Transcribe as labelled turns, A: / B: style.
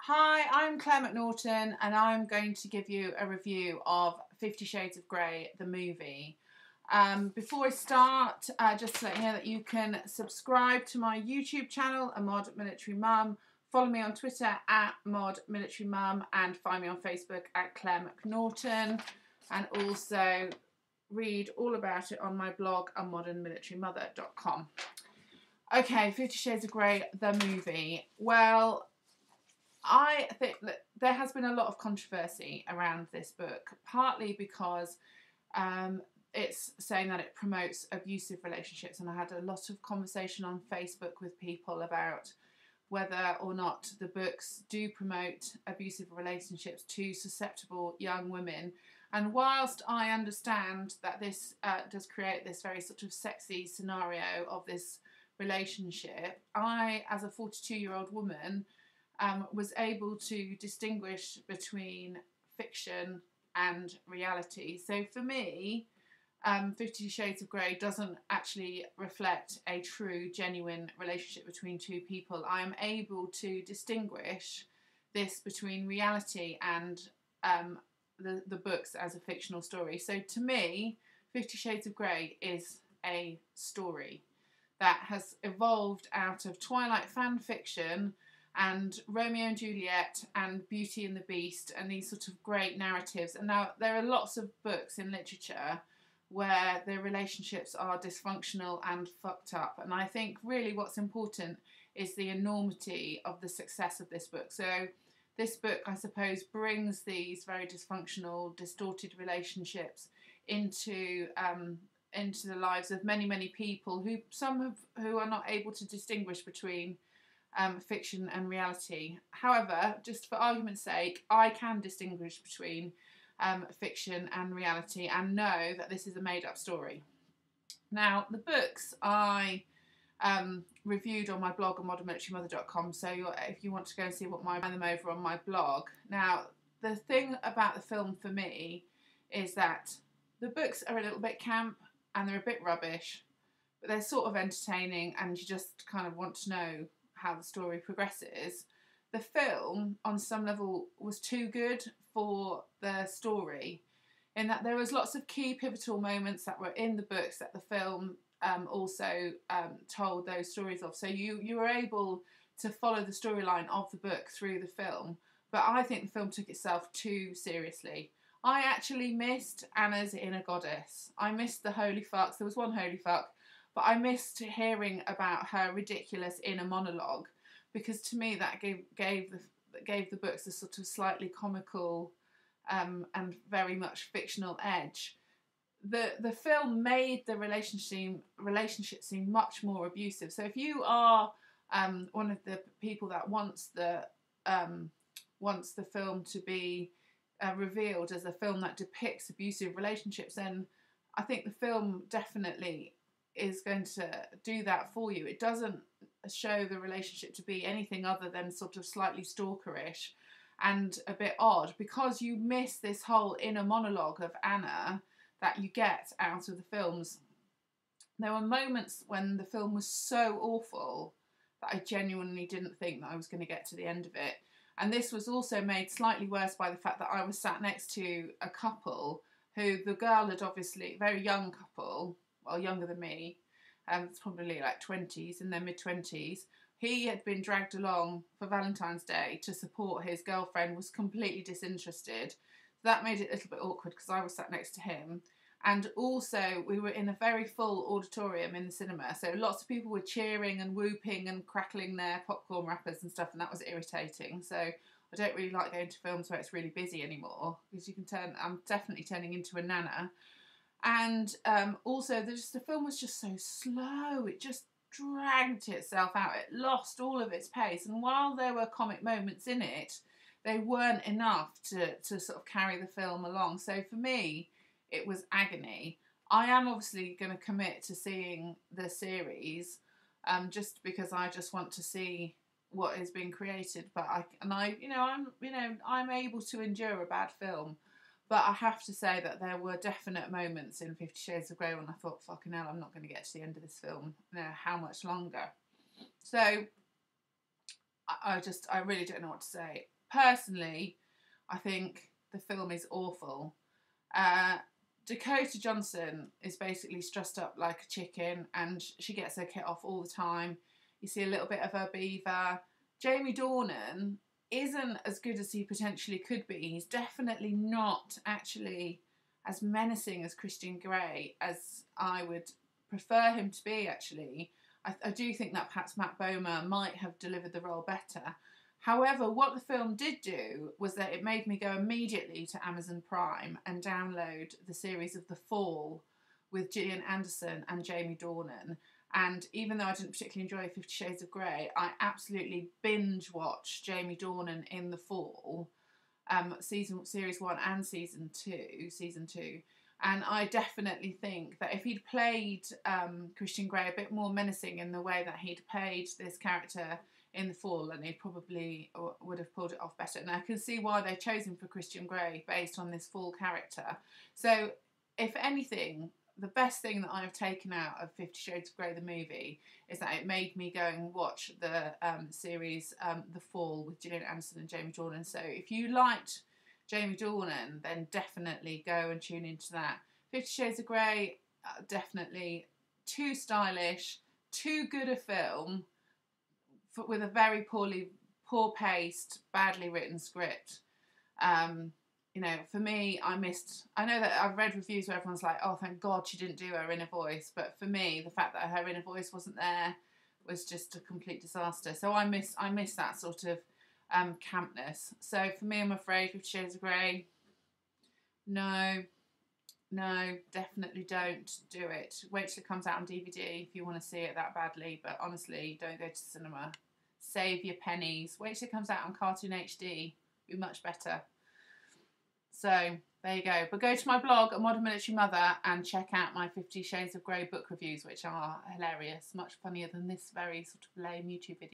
A: Hi, I'm Claire McNaughton and I'm going to give you a review of 50 Shades of Grey, the movie. Before I start, just to let you know that you can subscribe to my YouTube channel, A Mod Military Mum, follow me on Twitter at Mod Military Mum, and find me on Facebook at Claire McNaughton, and also read all about it on my blog, amodernmilitarymother.com. Okay, 50 Shades of Grey, the movie. Well, I think that there has been a lot of controversy around this book, partly because it's saying that it promotes abusive relationships, and I had a lot of conversation on Facebook with people about whether or not the books do promote abusive relationships to susceptible young women. And whilst I understand that this does create this very sort of sexy scenario of this relationship, I, as a 42-year-old woman, was able to distinguish between fiction and reality. So for me, 50 Shades of Grey doesn't actually reflect a true, genuine relationship between two people. I am able to distinguish this between reality and the books as a fictional story. So to me, 50 Shades of Grey is a story that has evolved out of Twilight fan fiction and Romeo and Juliet and Beauty and the Beast and these sort of great narratives. And now there are lots of books in literature where the relationships are dysfunctional and fucked up. And I think really what's important is the enormity of the success of this book. So this book, I suppose, brings these very dysfunctional, distorted relationships into the lives of many, many people who are not able to distinguish between fiction and reality. However, just for argument's sake, I can distinguish between fiction and reality and know that this is a made-up story. Now, the books I reviewed on my blog on modernmilitarymother.com, so if you want to go and see what I find them over on my blog. Now, the thing about the film for me is that the books are a little bit camp and they're a bit rubbish, but they're sort of entertaining and you just kind of want to know how the story progresses. The film, on some level, was too good for the story, in that there was lots of key pivotal moments that were in the books that the film also told those stories of. So you were able to follow the storyline of the book through the film, but I think the film took itself too seriously. I actually missed Anna's inner goddess. I missed the holy fucks. There was one holy fuck, but I missed hearing about her ridiculous inner monologue, because to me that gave the books a sort of slightly comical and very much fictional edge. The film made the relationship seem much more abusive. So if you are one of the people that wants the film to be revealed as a film that depicts abusive relationships, then I think the film definitely is going to do that for you. It doesn't show the relationship to be anything other than sort of slightly stalkerish and a bit odd, because you miss this whole inner monologue of Anna that you get out of the films. There were moments when the film was so awful that I genuinely didn't think that I was going to get to the end of it. And this was also made slightly worse by the fact that I was sat next to a couple who, the girl had obviously, very young couple, well, younger than me, it's probably like 20s, in their mid-20s. He had been dragged along for Valentine's Day to support his girlfriend, was completely disinterested. So that made it a little bit awkward because I was sat next to him. And also, we were in a very full auditorium in the cinema, so lots of people were cheering and whooping and crackling their popcorn wrappers and stuff, and that was irritating. So I don't really like going to films where it's really busy anymore, because you can I'm definitely turning into a nana. And also, the film was just so slow. It just dragged itself out. It lost all of its pace. And while there were comic moments in it, they weren't enough to sort of carry the film along. So for me, it was agony. I am obviously going to commit to seeing the series, just because I just want to see what is being created. But I'm able to endure a bad film. But I have to say that there were definite moments in 50 Shades of Grey when I thought, fucking hell, I'm not going to get to the end of this film. How much longer? So I really don't know what to say. personally, I think the film is awful. Dakota Johnson is basically stressed up like a chicken, and she gets her kit off all the time. You see a little bit of her beaver. Jamie Dornan isn't as good as he potentially could be. He's definitely not actually as menacing as Christian Grey as I would prefer him to be, actually. I do think that perhaps Matt Bomer might have delivered the role better. However, what the film did do was that it made me go immediately to Amazon Prime and download the series of The Fall with Gillian Anderson and Jamie Dornan. And even though I didn't particularly enjoy 50 Shades of Grey, I absolutely binge-watched Jamie Dornan in The Fall, series 1 and season 2. And I definitely think that if he'd played Christian Grey a bit more menacing in the way that he'd played this character in The Fall, and he probably would have pulled it off better. And I can see why they chose him for Christian Grey based on this Fall character. So, if anything, the best thing that I've taken out of 50 Shades of Grey, the movie, is that it made me go and watch the series The Fall with Gillian Anderson and Jamie Dornan. So if you liked Jamie Dornan, then definitely go and tune into that. 50 Shades of Grey, definitely too stylish, too good a film, with a very poor-paced, badly written script. You know, for me, I know that I've read reviews where everyone's like, oh, thank God she didn't do her inner voice. But for me, the fact that her inner voice wasn't there was just a complete disaster. So I miss that sort of campness. So for me, I'm afraid 50 Shades of Grey, no, definitely don't do it. Wait till it comes out on DVD if you want to see it that badly. But honestly, don't go to cinema. Save your pennies. Wait till it comes out on Cartoon HD. Be much better. So, there you go. But go to my blog, A Modern Military Mother, and check out my 50 Shades of Grey book reviews, which are hilarious. Much funnier than this very sort of lame YouTube video.